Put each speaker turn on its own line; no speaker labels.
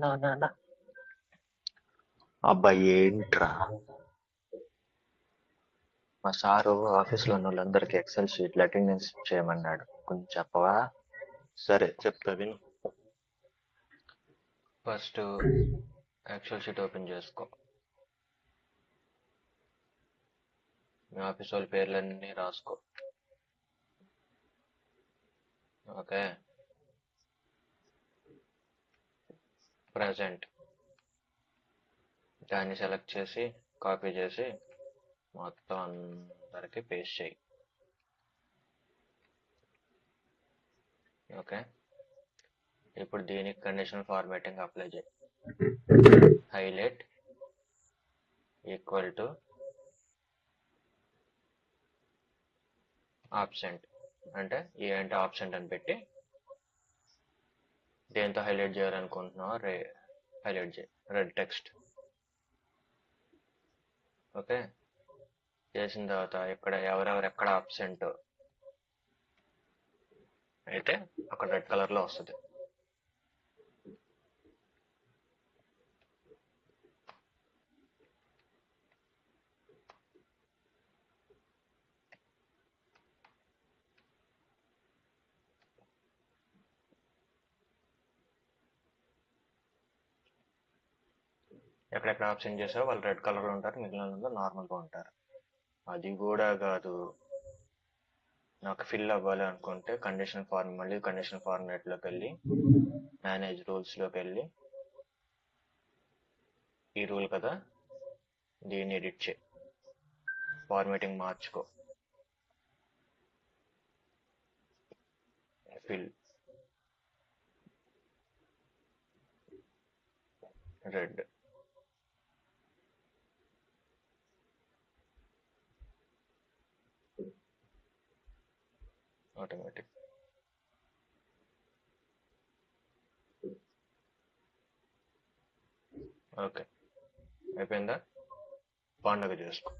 నా. అబ్బాయి ఏంట్రా, మా సారు ఆఫీస్లో ఉన్న వాళ్ళందరికీ ఎక్సెల్ షీట్లు అటెండెన్స్ చేయమన్నాడు, కొంచెం చెప్పవా? సరే చెప్తా విను. ఫస్ట్ ఎక్సెల్ షీట్ ఓపెన్ చేసుకో. మీ ఆఫీస్ వాళ్ళ పేర్లన్నీ రాసుకో. ఓకే. ప్రజెంట్ దాన్ని సెలెక్ట్ చేసి కాపీ చేసి మొత్తం అందరికి పేస్ట్ చేయి. ఓకే. ఇప్పుడు దీనికి కండిషనల్ ఫార్మాటింగ్ అప్లై చేయి. హైలైట్ ఈక్వల్ టు ఆబ్సెంట్, అంటే ఏ అంటే ఆబ్సెంట్ అని పెట్టి దేంతో హైలైట్ చేయాలనుకుంటున్నావో హైలైట్ చేయి, రెడ్ టెక్స్ట్. ఓకే. చేసిన తర్వాత ఇక్కడ ఎవరెవరు ఎక్కడ ఆబ్సెంట్ అయితే అక్కడ రెడ్ కలర్లో వస్తుంది. ఎక్కడెక్కడ ఆబ్సెంట్ చేసారో వాళ్ళు రెడ్ కలర్లో ఉంటారు, మిగిలిన నార్మల్గా ఉంటారు. అది కూడా కాదు, నాకు ఫిల్ అవ్వాలి అనుకుంటే మళ్ళీ కండిషన్ ఫార్మాట్లోకి వెళ్ళి మేనేజ్ రూల్స్లోకి వెళ్ళి ఈ రూల్ కదా, దీన్ని ఎడిట్ చేయి, ఫార్మాటింగ్ మార్చుకో. Fill red, automatic. ఓకే అయిపోయిందా? పండుగ చేసుకో.